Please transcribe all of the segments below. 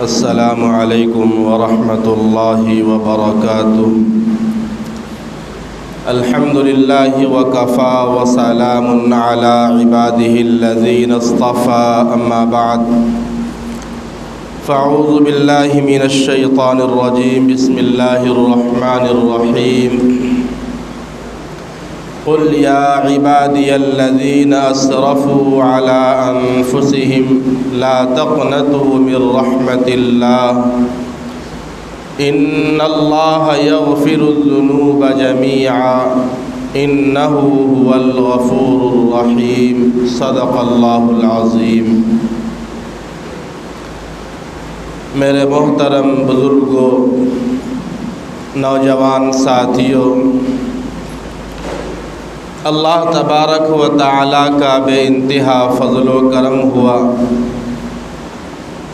السلام علیکم ورحمۃ اللہ وبرکاتہ۔ الحمد للہ وکفی وسلام علی عبادہ الذین اصطفی، اما بعد فاعوذ باللہ من الشیطان الرجیم، بسم اللہ الرحمن الرحیم۔ قل یا عبادی الذین اسرفوا علی انفسہم لا تقنطوا من رحمۃ اللہ ان اللہ یغفر الذنوب جمیعا انہ هو الغفور الرحیم۔ صدق اللہ العظیم۔ میرے محترم بزرگوں، نوجوان ساتھیوں، اللہ تبارک و تعالیٰ کا بے انتہا فضل و کرم ہوا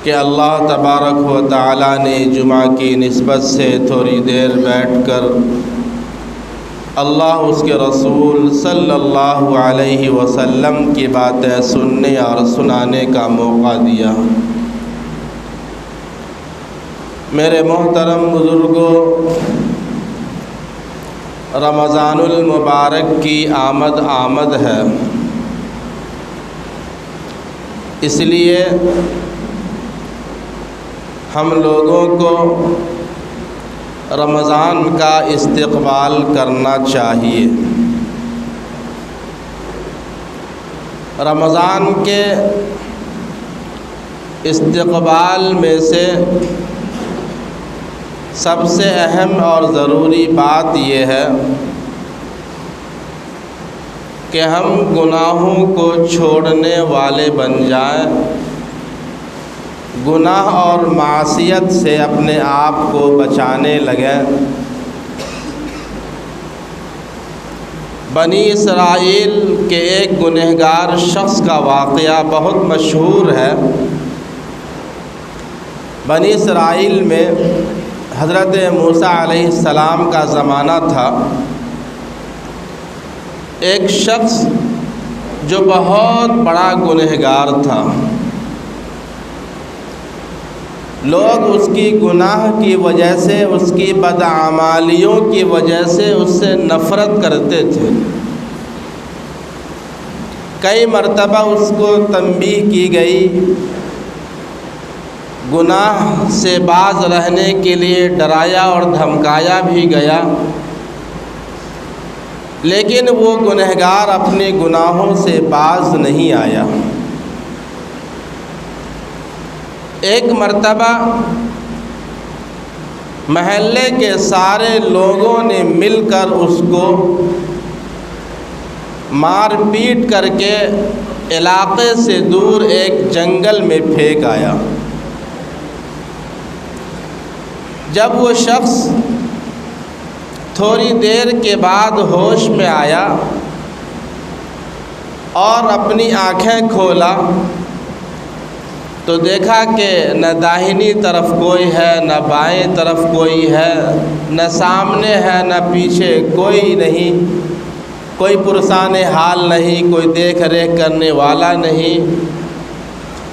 کہ اللہ تبارک و تعالیٰ نے جمعہ کی نسبت سے تھوڑی دیر بیٹھ کر اللہ اس کے رسول صلی اللہ علیہ وسلم کی باتیں سننے اور سنانے کا موقع دیا۔ میرے محترم بزرگوں، رمضان المبارک کی آمد ہے، اس لیے ہم لوگوں کو رمضان کا استقبال کرنا چاہیے۔ رمضان کے استقبال میں سے سب سے اہم اور ضروری بات یہ ہے کہ ہم گناہوں کو چھوڑنے والے بن جائیں، گناہ اور معصیت سے اپنے آپ کو بچانے لگیں۔ بنی اسرائیل کے ایک گنہگار شخص کا واقعہ بہت مشہور ہے۔ بنی اسرائیل میں حضرت موسیٰ علیہ السلام کا زمانہ تھا۔ ایک شخص جو بہت بڑا گنہگار تھا، لوگ اس کی گناہ کی وجہ سے، اس کی بدعمالیوں کی وجہ سے اس سے نفرت کرتے تھے۔ کئی مرتبہ اس کو تنبیہ کی گئی، گناہ سے باز رہنے کے لیے ڈرایا اور دھمکایا بھی گیا، لیکن وہ گنہگار اپنے گناہوں سے باز نہیں آیا۔ ایک مرتبہ محلے کے سارے لوگوں نے مل کر اس کو مار پیٹ کر کے علاقے سے دور ایک جنگل میں پھینک آیا۔ جب وہ شخص تھوڑی دیر کے بعد ہوش میں آیا اور اپنی آنکھیں کھولا تو دیکھا کہ نہ داہنی طرف کوئی ہے، نہ بائیں طرف کوئی ہے، نہ سامنے ہے نہ پیچھے کوئی نہیں، کوئی پرسان حال نہیں، کوئی دیکھ ریکھ کرنے والا نہیں،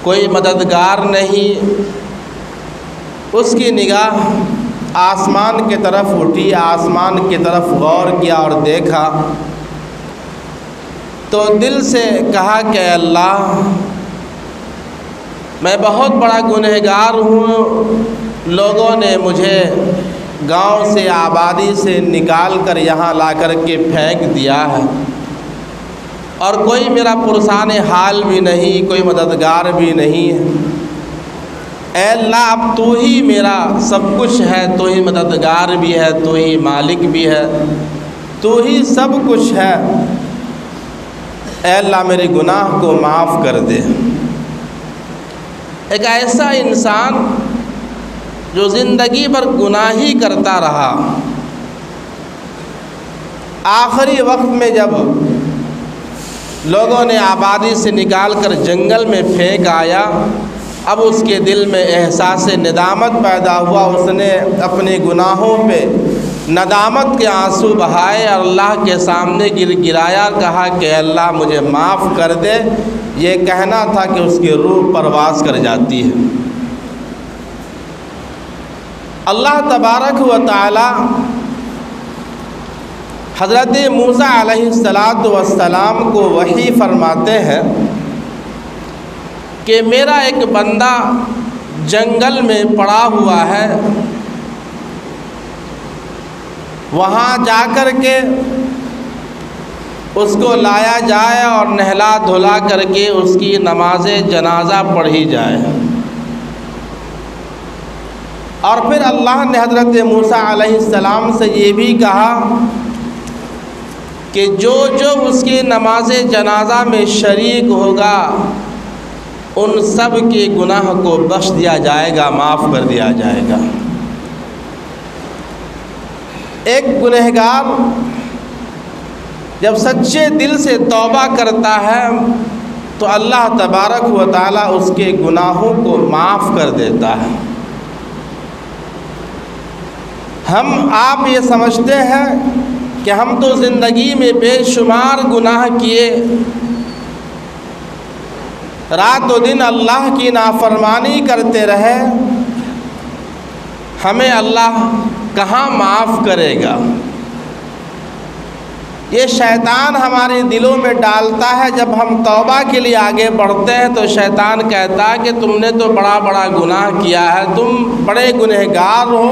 کوئی مددگار نہیں۔ اس کی نگاہ آسمان کی طرف اٹھی، آسمان کی طرف غور کیا اور دیکھا تو دل سے کہا کہ اللہ، میں بہت بڑا گنہگار ہوں، لوگوں نے مجھے گاؤں سے، آبادی سے نکال کر یہاں لا کر کے پھینک دیا ہے، اور کوئی میرا پرسان حال بھی نہیں، کوئی مددگار بھی نہیں ہے۔ اے اللہ، اب تو ہی میرا سب کچھ ہے، تو ہی مددگار بھی ہے، تو ہی مالک بھی ہے، تو ہی سب کچھ ہے۔ اے اللہ، میرے گناہ کو معاف کر دے۔ ایک ایسا انسان جو زندگی بھر گناہ ہی کرتا رہا، آخری وقت میں جب لوگوں نے آبادی سے نکال کر جنگل میں پھینک آیا، اب اس کے دل میں احساس ندامت پیدا ہوا۔ اس نے اپنے گناہوں پہ ندامت کے آنسو بہائے اور اللہ کے سامنے گرایا، کہا کہ اللہ مجھے معاف کر دے۔ یہ کہنا تھا کہ اس کی روح پرواز کر جاتی ہے۔ اللہ تبارک و تعالی حضرت موسیٰ علیہ السلام کو وحی فرماتے ہیں کہ میرا ایک بندہ جنگل میں پڑا ہوا ہے، وہاں جا کر کے اس کو لایا جائے اور نہلا دھلا کر کے اس کی نماز جنازہ پڑھی جائے۔ اور پھر اللہ نے حضرت موسیٰ علیہ السلام سے یہ بھی کہا کہ جو اس کی نماز جنازہ میں شریک ہوگا ان سب کے گناہ کو بخش دیا جائے گا، معاف کر دیا جائے گا۔ ایک گنہگار جب سچے دل سے توبہ کرتا ہے تو اللہ تبارک و تعالیٰ اس کے گناہوں کو معاف کر دیتا ہے۔ ہم آپ یہ سمجھتے ہیں کہ ہم تو زندگی میں بے شمار گناہ کیے، رات و دن اللہ کی نافرمانی کرتے رہے، ہمیں اللہ کہاں معاف کرے گا؟ یہ شیطان ہمارے دلوں میں ڈالتا ہے۔ جب ہم توبہ کے لیے آگے بڑھتے ہیں تو شیطان کہتا ہے کہ تم نے تو بڑا گناہ کیا ہے، تم بڑے گنہگار ہو،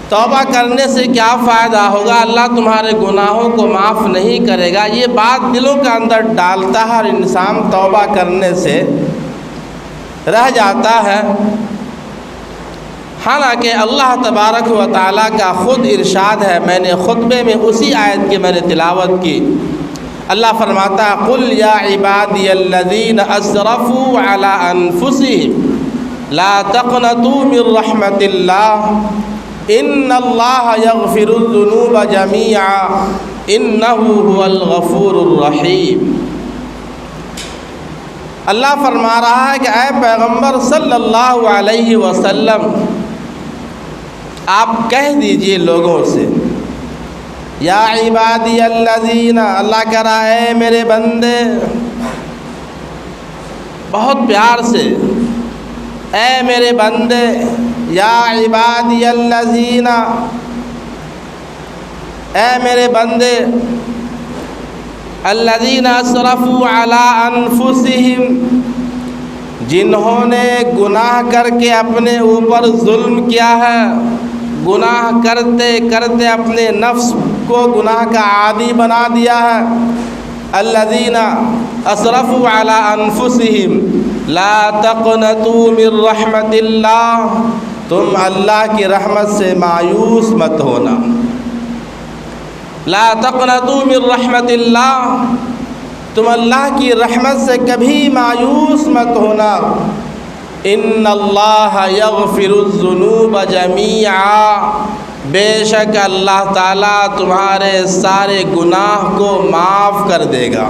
توبہ کرنے سے کیا فائدہ ہوگا، اللہ تمہارے گناہوں کو معاف نہیں کرے گا۔ یہ بات دلوں کے اندر ڈالتا ہے اور انسان توبہ کرنے سے رہ جاتا ہے۔ حالانکہ اللہ تبارک و تعالیٰ کا خود ارشاد ہے، میں نے خطبے میں اسی آیت کی میں نے تلاوت کی۔ اللہ فرماتا ہے قُلْ يَا عِبَادِيَ الَّذِينَ أَسْرَفُوا عَلَىٰ أَنفُسِهِمْ لَا تَقْنَطُوا مِن رَحْمَةِ اللَّهِ إِنَّ اللَّهَ يَغْفِرُ الذُّنُوبَ جَمِيعًا إِنَّهُ هُوَ الْغَفُورُ الرَّحِيمُ۔ اللہ فرما رہا ہے کہ اے پیغمبر صلی اللہ علیہ وسلم، آپ کہہ دیجئے لوگوں سے، یا عبادی الذین، اللہ کہہ رہا ہے میرے بندے، بہت پیار سے، اے میرے بندے، یا عبادی الذین، اے میرے بندے، الذین اسرفوا علی انفسہم، جنہوں نے گناہ کر کے اپنے اوپر ظلم کیا ہے، گناہ کرتے کرتے اپنے نفس کو گناہ کا عادی بنا دیا ہے۔ الذین اسرفوا علی انفسہم لا تقنطوا من رحمت اللہ، تم اللہ کی رحمت سے مایوس مت ہونا۔ لا تقنطوا من رحمت اللہ، تم اللہ کی رحمت سے کبھی مایوس مت ہونا۔ ان اللہ یغفر الذنوب جمیعا، بے شک اللہ تعالیٰ تمہارے سارے گناہ کو معاف کر دے گا۔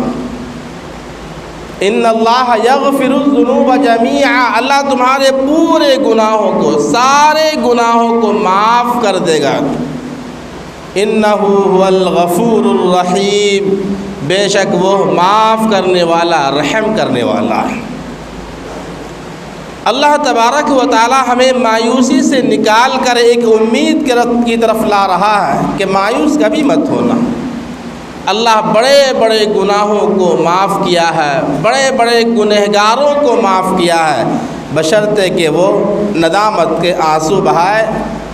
ان اللہ یغفر الذنوب جمیعا، اللہ تمہارے پورے گناہوں کو، سارے گناہوں کو معاف کر دے گا۔ انہ هو الغفور الرحیم، بے شک وہ معاف کرنے والا، رحم کرنے والا ہے۔ اللہ تبارک و تعالی ہمیں مایوسی سے نکال کر ایک امید کی طرف لا رہا ہے کہ مایوس کبھی مت ہونا۔ اللہ بڑے بڑے گناہوں کو معاف کیا ہے، بڑے بڑے گنہگاروں کو معاف کیا ہے، بشرطے کہ وہ ندامت کے آنسو بہائے،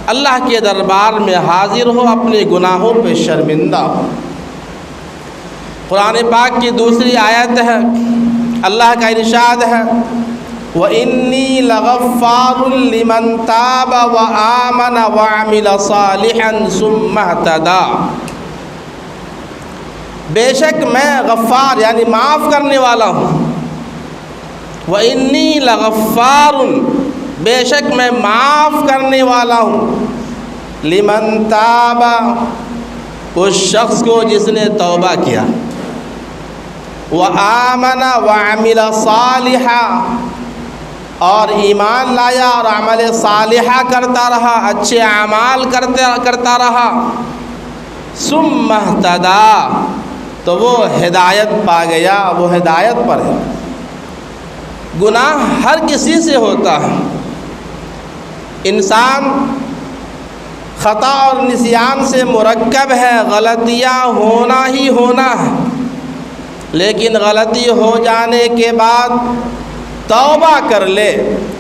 اللہ کے دربار میں حاضر ہو، اپنے گناہوں پہ شرمندہ ہو۔ قرآن پاک کی دوسری آیت ہے، اللہ کا ارشاد ہے وَإِنِّي لَغَفَّارٌ لِمَن تَابَ وَآمَنَ وَعَمِلَ صَالِحًا ثُمَّ اهْتَدَىٰ، بے شک میں غفار یعنی معاف کرنے والا ہوں۔ وَإِنِّي لَغَفَّارٌ، بے شک میں معاف کرنے والا ہوں، لمن تاب، اس شخص کو جس نے توبہ کیا، وآمن وعمل صالحا، اور ایمان لایا اور عمل صالحہ کرتا رہا، اچھے اعمال کرتا رہا، ثم اهتدى، تو وہ ہدایت پا گیا، وہ ہدایت پر ہے۔ گناہ ہر کسی سے ہوتا ہے، انسان خطا اور نسیان سے مرکب ہے، غلطیاں ہونا ہی ہونا ہے، لیکن غلطی ہو جانے کے بعد توبہ کر لے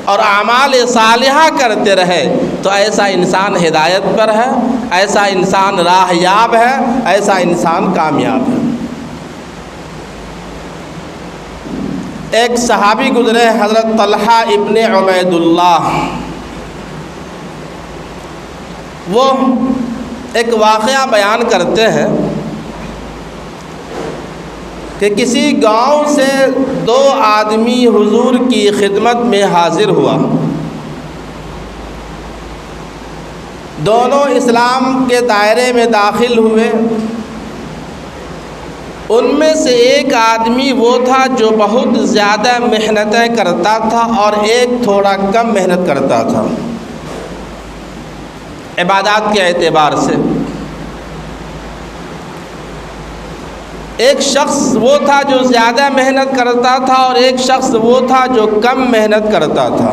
اور اعمال صالحہ کرتے رہے تو ایسا انسان ہدایت پر ہے، ایسا انسان راہ یاب ہے، ایسا انسان کامیاب ہے۔ ایک صحابی گزرے حضرت طلحہ ابن عبید اللہ، وہ ایک واقعہ بیان کرتے ہیں کہ کسی گاؤں سے 2 آدمی حضور کی خدمت میں حاضر ہوا۔ دونوں اسلام کے دائرے میں داخل ہوئے۔ ان میں سے ایک آدمی وہ تھا جو بہت زیادہ محنتیں کرتا تھا اور ایک تھوڑا کم محنت کرتا تھا عبادات کے اعتبار سے۔ ایک شخص وہ تھا جو زیادہ محنت کرتا تھا اور ایک شخص وہ تھا جو کم محنت کرتا تھا۔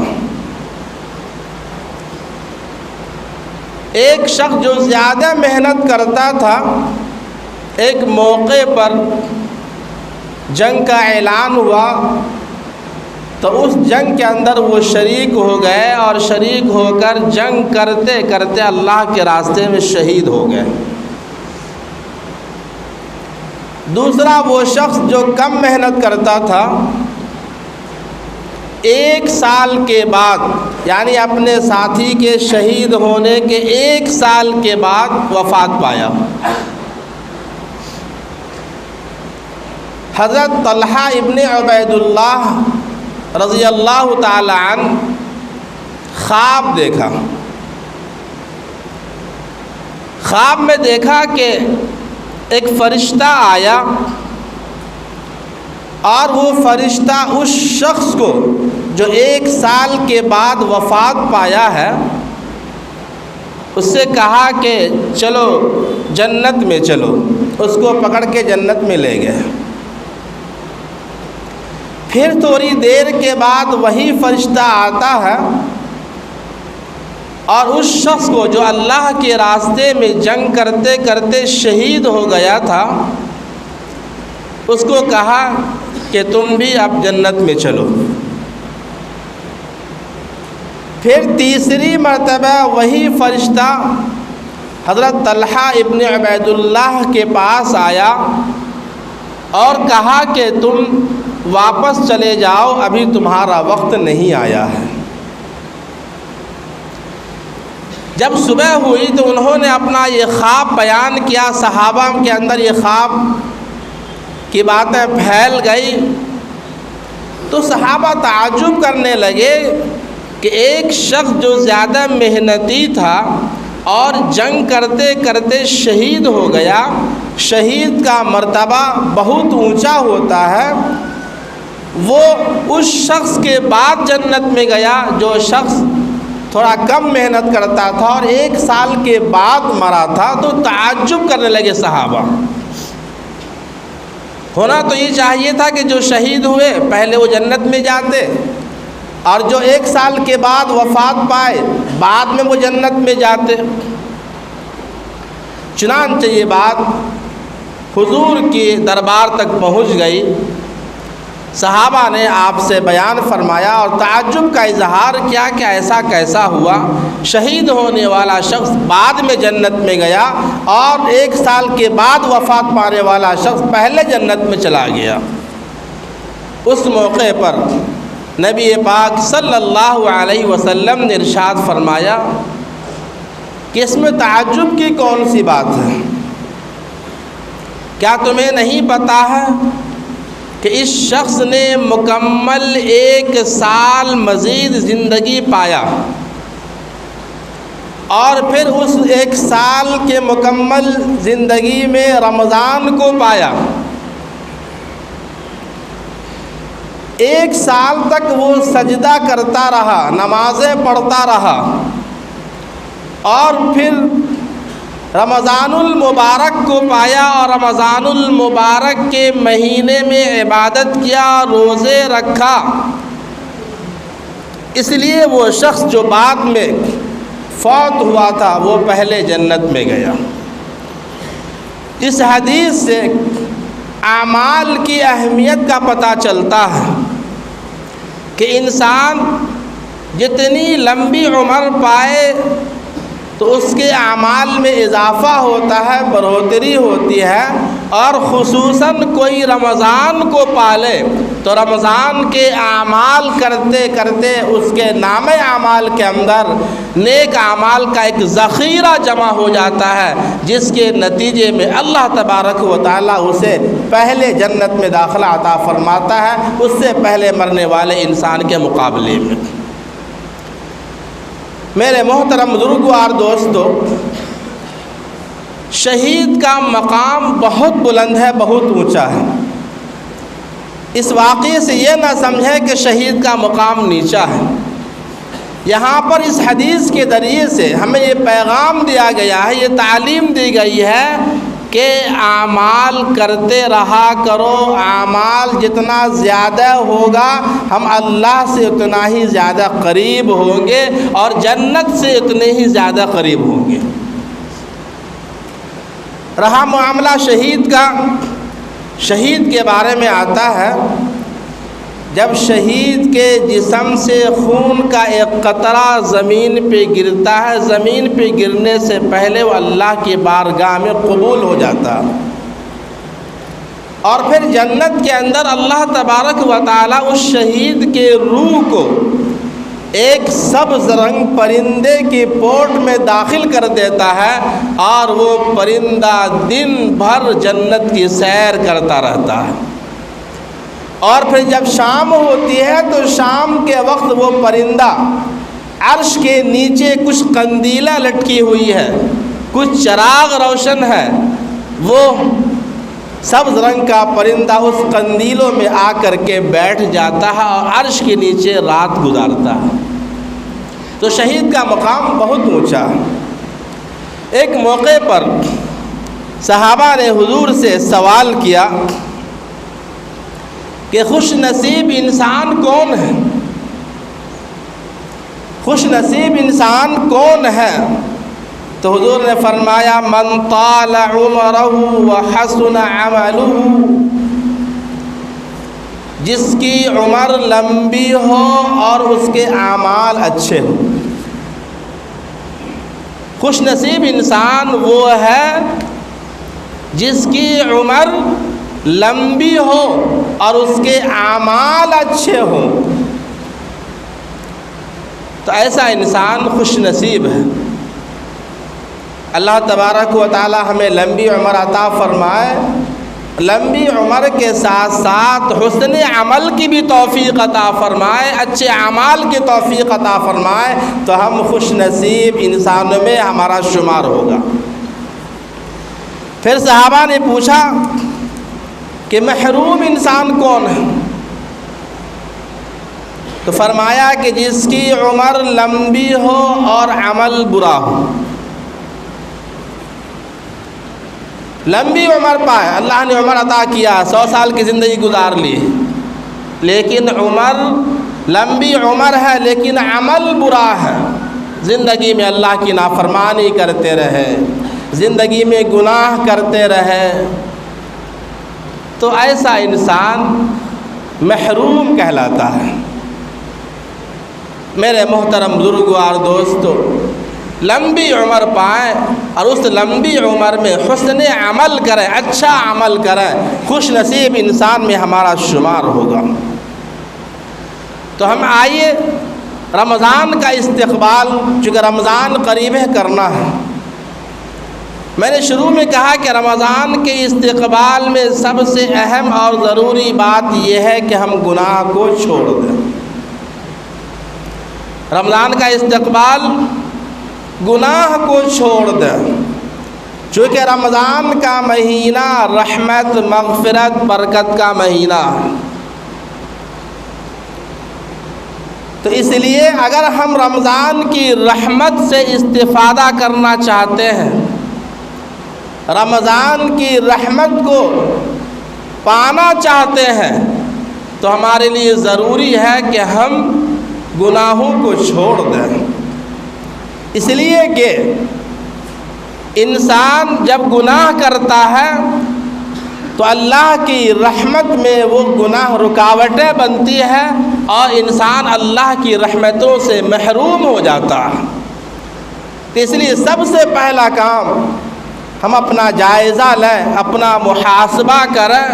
ایک شخص جو زیادہ محنت کرتا تھا، ایک موقع پر جنگ کا اعلان ہوا تو اس جنگ کے اندر وہ شریک ہو گئے اور شریک ہو کر جنگ کرتے کرتے اللہ کے راستے میں شہید ہو گئے۔ دوسرا وہ شخص جو کم محنت کرتا تھا، 1 سال کے بعد یعنی اپنے ساتھی کے شہید ہونے کے 1 سال کے بعد وفات پایا۔ حضرت طلحہ ابن عبید اللہ رضی اللہ تعالی عنہ خواب دیکھا۔ خواب میں دیکھا کہ ایک فرشتہ آیا اور وہ فرشتہ اس شخص کو جو 1 سال کے بعد وفات پایا ہے اس سے کہا کہ چلو جنت میں چلو، اس کو پکڑ کے جنت میں لے گئے۔ پھر تھوڑی دیر کے بعد وہی فرشتہ آتا ہے اور اس شخص کو جو اللہ کے راستے میں جنگ کرتے کرتے شہید ہو گیا تھا اس کو کہا کہ تم بھی اب جنت میں چلو۔ پھر تیسری مرتبہ وہی فرشتہ حضرت طلحہ ابن عبید اللہ کے پاس آیا اور کہا کہ تم واپس چلے جاؤ، ابھی تمہارا وقت نہیں آیا ہے۔ جب صبح ہوئی تو انہوں نے اپنا یہ خواب بیان کیا، صحابہ کے اندر یہ خواب کی باتیں پھیل گئی تو صحابہ تعجب کرنے لگے کہ ایک شخص جو زیادہ محنتی تھا اور جنگ کرتے کرتے شہید ہو گیا، شہید کا مرتبہ بہت اونچا ہوتا ہے، وہ اس شخص کے بعد جنت میں گیا جو شخص تھوڑا کم محنت کرتا تھا اور 1 سال کے بعد مرا تھا۔ تو تعجب کرنے لگے صحابہ۔ ہونا تو یہ چاہیے تھا کہ جو شہید ہوئے پہلے وہ جنت میں جاتے اور جو 1 سال کے بعد وفات پائے بعد میں وہ جنت میں جاتے۔ چنانچہ یہ بات حضور کے دربار تک پہنچ گئی۔ صحابہ نے آپ سے بیان فرمایا اور تعجب کا اظہار کیا کہ ایسا کیسا ہوا، شہید ہونے والا شخص بعد میں جنت میں گیا اور 1 سال کے بعد وفات پانے والا شخص پہلے جنت میں چلا گیا۔ اس موقع پر نبی پاک صلی اللہ علیہ وسلم نے ارشاد فرمایا کہ اس میں تعجب کی کون سی بات ہے؟ کیا تمہیں نہیں پتہ ہے کہ اس شخص نے مکمل 1 سال مزید زندگی پایا اور پھر اس 1 سال کے مکمل زندگی میں رمضان کو پایا۔ 1 سال تک وہ سجدہ کرتا رہا، نمازیں پڑھتا رہا اور پھر رمضان المبارک کو پایا اور رمضان المبارک کے مہینے میں عبادت کیا، روزے رکھا۔ اس لیے وہ شخص جو بعد میں فوت ہوا تھا وہ پہلے جنت میں گیا۔ اس حدیث سے اعمال کی اہمیت کا پتہ چلتا ہے کہ انسان جتنی لمبی عمر پائے تو اس کے اعمال میں اضافہ ہوتا ہے، بڑھوتری ہوتی ہے، اور خصوصاً کوئی رمضان کو پالے تو رمضان کے اعمال کرتے کرتے اس کے نام اعمال کے اندر نیک اعمال کا ایک ذخیرہ جمع ہو جاتا ہے، جس کے نتیجے میں اللہ تبارک و تعالیٰ اسے پہلے جنت میں داخلہ عطا فرماتا ہے اس سے پہلے مرنے والے انسان کے مقابلے میں۔ میرے محترم بزرگوں اور دوستو، شہید کا مقام بہت بلند ہے، بہت اونچا ہے۔ اس واقعے سے یہ نہ سمجھیں کہ شہید کا مقام نیچا ہے۔ یہاں پر اس حدیث کے ذریعے سے ہمیں یہ پیغام دیا گیا ہے، یہ تعلیم دی گئی ہے کہ اعمال کرتے رہا کرو، اعمال جتنا زیادہ ہوگا ہم اللہ سے اتنا ہی زیادہ قریب ہوں گے اور جنت سے اتنے ہی زیادہ قریب ہوں گے۔ رہا معاملہ شہید کا، شہید کے بارے میں آتا ہے جب شہید کے جسم سے خون کا ایک قطرہ زمین پہ گرتا ہے، زمین پہ گرنے سے پہلے وہ اللہ کی بارگاہ میں قبول ہو جاتا ہے، اور پھر جنت کے اندر اللہ تبارک و تعالیٰ اس شہید کے روح کو ایک سبز رنگ پرندے کی پوٹ میں داخل کر دیتا ہے، اور وہ پرندہ دن بھر جنت کی سیر کرتا رہتا ہے، اور پھر جب شام ہوتی ہے تو شام کے وقت وہ پرندہ عرش کے نیچے کچھ قندیلہ لٹکی ہوئی ہے، کچھ چراغ روشن ہے، وہ سبز رنگ کا پرندہ اس قندیلوں میں آ کر کے بیٹھ جاتا ہے اور عرش کے نیچے رات گزارتا ہے۔ تو شہید کا مقام بہت اونچا ہے۔ ایک موقع پر صحابہ نے حضور سے سوال کیا کہ خوش نصیب انسان کون ہے؟ خوش نصیب انسان کون ہے؟ تو حضور نے فرمایا من طال عمرہ وحسن عملہ، جس کی عمر لمبی ہو اور اس کے اعمال اچھے ہوں۔ خوش نصیب انسان وہ ہے جس کی عمر لمبی ہو اور اس کے اعمال اچھے ہوں، تو ایسا انسان خوش نصیب ہے۔ اللہ تبارک و تعالی ہمیں لمبی عمر عطا فرمائے، لمبی عمر کے ساتھ ساتھ حسن عمل کی بھی توفیق عطا فرمائے، اچھے اعمال کی توفیق عطا فرمائے، تو ہم خوش نصیب انسانوں میں ہمارا شمار ہوگا۔ پھر صحابہ نے پوچھا کہ محروم انسان کون ہے؟ تو فرمایا کہ جس کی عمر لمبی ہو اور عمل برا ہو۔ لمبی عمر پائے، اللہ نے عمر عطا کیا، 100 سال کی زندگی گزار لی، لیکن عمر لمبی عمر ہے لیکن عمل برا ہے، زندگی میں اللہ کی نافرمانی کرتے رہے، زندگی میں گناہ کرتے رہے، تو ایسا انسان محروم کہلاتا ہے۔ میرے محترم بزرگوں اور دوستو، لمبی عمر پائیں اور اس لمبی عمر میں حسن عمل کریں، اچھا عمل کریں، خوش نصیب انسان میں ہمارا شمار ہوگا۔ تو ہم آئیے رمضان کا استقبال، چونکہ رمضان قریب ہے، کرنا ہے۔ میں نے شروع میں کہا کہ رمضان کے استقبال میں سب سے اہم اور ضروری بات یہ ہے کہ ہم گناہ کو چھوڑ دیں۔ رمضان کا استقبال گناہ کو چھوڑ دیں، چونکہ رمضان کا مہینہ رحمت، مغفرت، برکت کا مہینہ ہے۔ تو اس لیے اگر ہم رمضان کی رحمت سے استفادہ کرنا چاہتے ہیں، رمضان کی رحمت کو پانا چاہتے ہیں، تو ہمارے لیے ضروری ہے کہ ہم گناہوں کو چھوڑ دیں۔ اس لیے کہ انسان جب گناہ کرتا ہے تو اللہ کی رحمت میں وہ گناہ رکاوٹیں بنتی ہے اور انسان اللہ کی رحمتوں سے محروم ہو جاتا ہے۔ تو اس لیے سب سے پہلا کام ہم اپنا جائزہ لیں، اپنا محاسبہ کریں،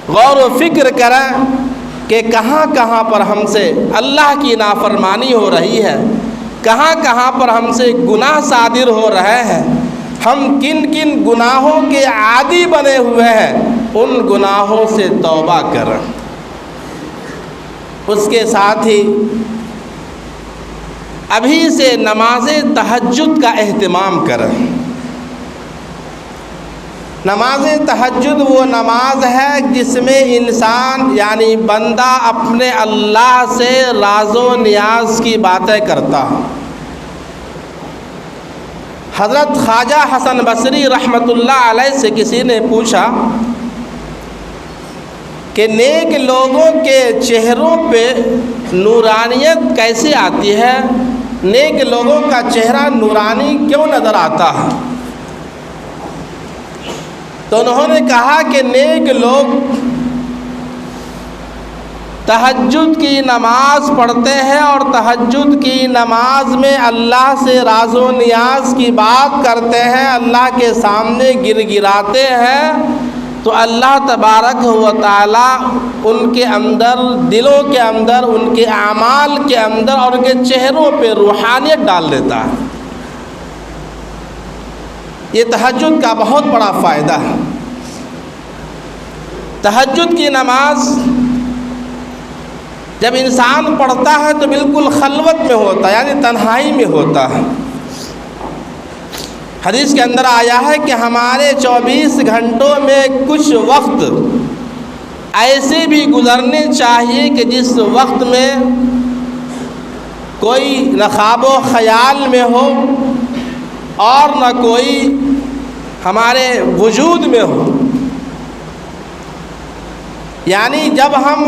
غور و فکر کریں کہ کہاں کہاں پر ہم سے اللہ کی نافرمانی ہو رہی ہے، کہاں کہاں پر ہم سے گناہ صادر ہو رہے ہیں، ہم کن کن گناہوں کے عادی بنے ہوئے ہیں، ان گناہوں سے توبہ کریں۔ اس کے ساتھ ہی ابھی سے نماز تہجد کا اہتمام کریں۔ نماز تہجد وہ نماز ہے جس میں انسان یعنی بندہ اپنے اللہ سے راز و نیاز کی باتیں کرتا ہے۔ حضرت خواجہ حسن بصری رحمۃ اللہ علیہ سے کسی نے پوچھا کہ نیک لوگوں کے چہروں پہ نورانیت کیسے آتی ہے، نیک لوگوں کا چہرہ نورانی کیوں نظر آتا ہے؟ تو انہوں نے کہا کہ نیک لوگ تہجد کی نماز پڑھتے ہیں اور تہجد کی نماز میں اللہ سے راز و نیاز کی بات کرتے ہیں، اللہ کے سامنے گر گراتے ہیں، تو اللہ تبارک و تعالیٰ ان کے اندر، دلوں کے اندر، ان کے اعمال کے اندر اور ان کے چہروں پہ روحانیت ڈال دیتا ہے۔ یہ تہجد کا بہت بڑا فائدہ ہے۔ تہجد کی نماز جب انسان پڑھتا ہے تو بالکل خلوت میں ہوتا ہے، یعنی تنہائی میں ہوتا ہے۔ حدیث کے اندر آیا ہے کہ ہمارے 24 گھنٹوں میں کچھ وقت ایسے بھی گزرنے چاہیے کہ جس وقت میں کوئی نہ خواب و خیال میں ہو اور نہ کوئی ہمارے وجود میں ہو، یعنی جب ہم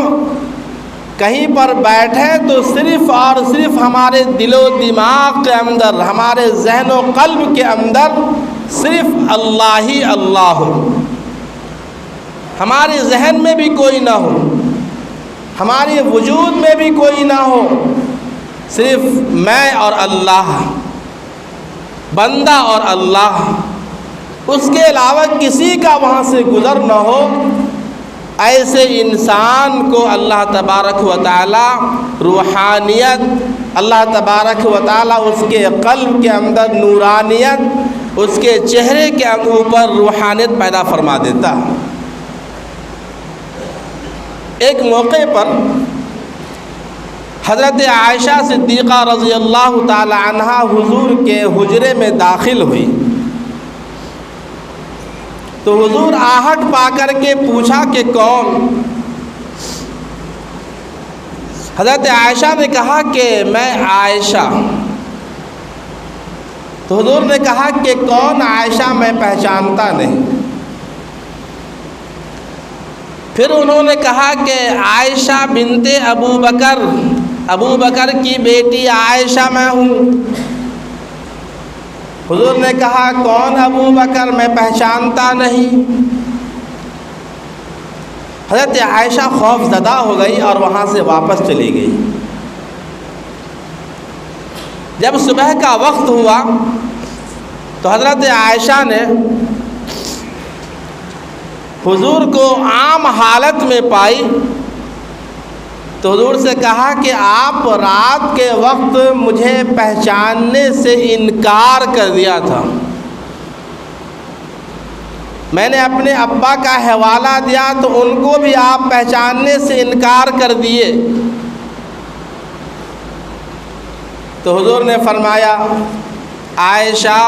کہیں پر بیٹھے تو صرف اور صرف ہمارے دل و دماغ کے اندر، ہمارے ذہن و قلب کے اندر صرف اللہ ہی اللہ ہو، ہمارے ذہن میں بھی کوئی نہ ہو، ہمارے وجود میں بھی کوئی نہ ہو، صرف میں اور اللہ، بندہ اور اللہ، اس کے علاوہ کسی کا وہاں سے گزر نہ ہو۔ ایسے انسان کو اللہ تبارک و تعالی روحانیت، اللہ تبارک و تعالی اس کے قلب کے اندر نورانیت، اس کے چہرے کے اوپر روحانیت پیدا فرما دیتا ہے۔ ایک موقع پر حضرت عائشہ صدیقہ رضی اللہ تعالی عنہا حضور کے حجرے میں داخل ہوئی تو حضور آہٹ پا کر کے پوچھا کہ کون؟ حضرت عائشہ نے کہا کہ میں عائشہ۔ تو حضور نے کہا کہ کون عائشہ؟ میں پہچانتا نہیں۔ پھر انہوں نے کہا کہ عائشہ بنت ابو بکر، ابو بکر کی بیٹی عائشہ میں ہوں۔ حضور نے کہا کون ابو بکر؟ میں پہچانتا نہیں۔ حضرت عائشہ خوف زدہ ہو گئی اور وہاں سے واپس چلی گئی۔ جب صبح کا وقت ہوا تو حضرت عائشہ نے حضور کو عام حالت میں پائی تو حضور سے کہا کہ آپ رات کے وقت مجھے پہچاننے سے انکار کر دیا تھا، میں نے اپنے ابا کا حوالہ دیا تو ان کو بھی آپ پہچاننے سے انکار کر دیے۔ تو حضور نے فرمایا عائشہ،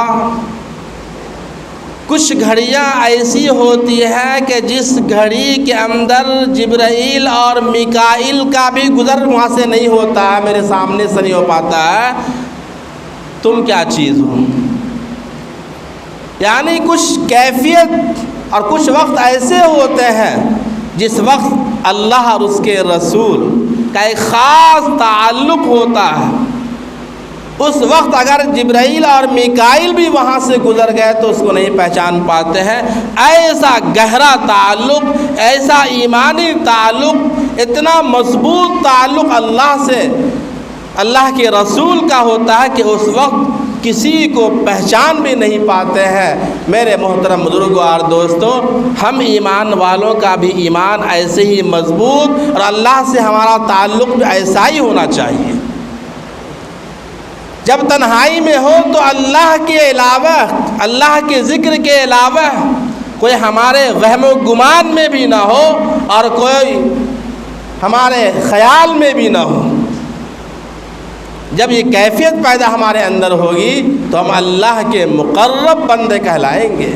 کچھ گھڑیاں ایسی ہوتی ہیں کہ جس گھڑی کے اندر جبرائیل اور میکائیل کا بھی گزر وہاں سے نہیں ہوتا ہے، میرے سامنے سے نہیں ہو پاتا ہے، تم کیا چیز ہو؟ یعنی کچھ کیفیت اور کچھ وقت ایسے ہوتے ہیں جس وقت اللہ اور اس کے رسول کا ایک خاص تعلق ہوتا ہے، اس وقت اگر جبرائیل اور میکائیل بھی وہاں سے گزر گئے تو اس کو نہیں پہچان پاتے ہیں۔ ایسا گہرا تعلق، ایسا ایمانی تعلق، اتنا مضبوط تعلق اللہ سے، اللہ کے رسول کا ہوتا ہے کہ اس وقت کسی کو پہچان بھی نہیں پاتے ہیں۔ میرے محترم بزرگوں اور دوستوں، ہم ایمان والوں کا بھی ایمان ایسے ہی مضبوط اور اللہ سے ہمارا تعلق بھی ایسا ہی ہونا چاہیے۔ جب تنہائی میں ہو تو اللہ کے علاوہ، اللہ کے ذکر کے علاوہ کوئی ہمارے وہم و گمان میں بھی نہ ہو اور کوئی ہمارے خیال میں بھی نہ ہو۔ جب یہ کیفیت پیدا ہمارے اندر ہوگی تو ہم اللہ کے مقرب بندے کہلائیں گے،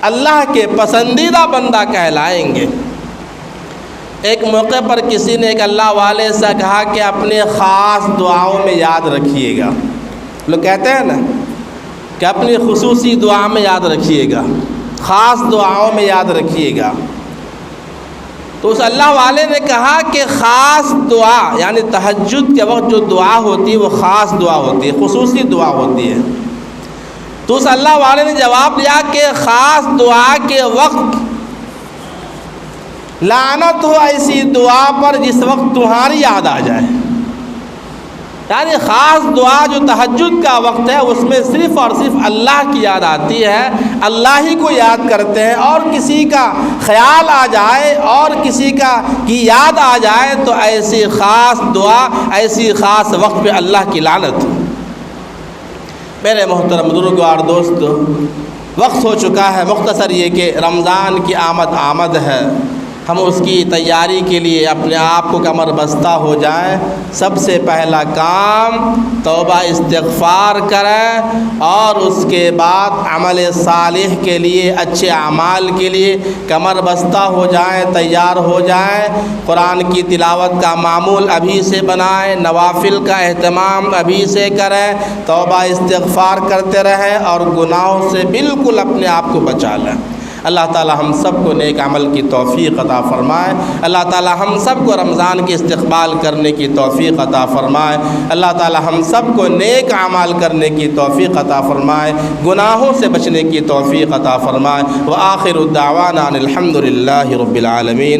اللہ کے پسندیدہ بندہ کہلائیں گے۔ ایک موقع پر کسی نے ایک اللہ والے سے کہا کہ اپنے خاص دعاؤں میں یاد رکھیے گا۔ لوگ کہتے ہیں نا کہ اپنی خصوصی دعا میں یاد رکھیے گا، خاص دعاؤں میں یاد رکھیے گا۔ تو اس اللہ والے نے کہا کہ خاص دعا یعنی تہجد کے وقت جو دعا ہوتی ہے وہ خاص دعا ہوتی ہے، خصوصی دعا ہوتی ہے۔ تو اس اللہ والے نے جواب دیا کہ خاص دعا کے وقت لعنت ہو ایسی دعا پر جس وقت تمہاری یاد آ جائے۔ یعنی خاص دعا جو تہجد کا وقت ہے اس میں صرف اور صرف اللہ کی یاد آتی ہے، اللہ ہی کو یاد کرتے ہیں، اور کسی کا خیال آ جائے اور کسی کی یاد آ جائے تو ایسی خاص دعا، ایسی خاص وقت پہ اللہ کی لعنت۔ میرے محترم بزرگوں اور دوستو، وقت ہو چکا ہے، مختصر یہ کہ رمضان کی آمد ہے، ہم اس کی تیاری کے لیے اپنے آپ کو کمر بستہ ہو جائیں۔ سب سے پہلا کام توبہ استغفار کریں اور اس کے بعد عمل صالح کے لیے، اچھے اعمال کے لیے کمر بستہ ہو جائیں، تیار ہو جائیں۔ قرآن کی تلاوت کا معمول ابھی سے بنائیں، نوافل کا اہتمام ابھی سے کریں، توبہ استغفار کرتے رہیں اور گناہوں سے بالکل اپنے آپ کو بچا لیں۔ اللہ تعالی ہم سب کو نیک عمل کی توفیق عطا فرمائے۔ اللہ تعالی ہم سب کو رمضان کے استقبال کرنے کی توفیق عطا فرمائے۔ اللہ تعالی ہم سب کو نیک اعمال کرنے کی توفیق عطا فرمائے، گناہوں سے بچنے کی توفیق عطا فرمائے۔ وآخر دعوانا ان الحمد للہ رب العالمین۔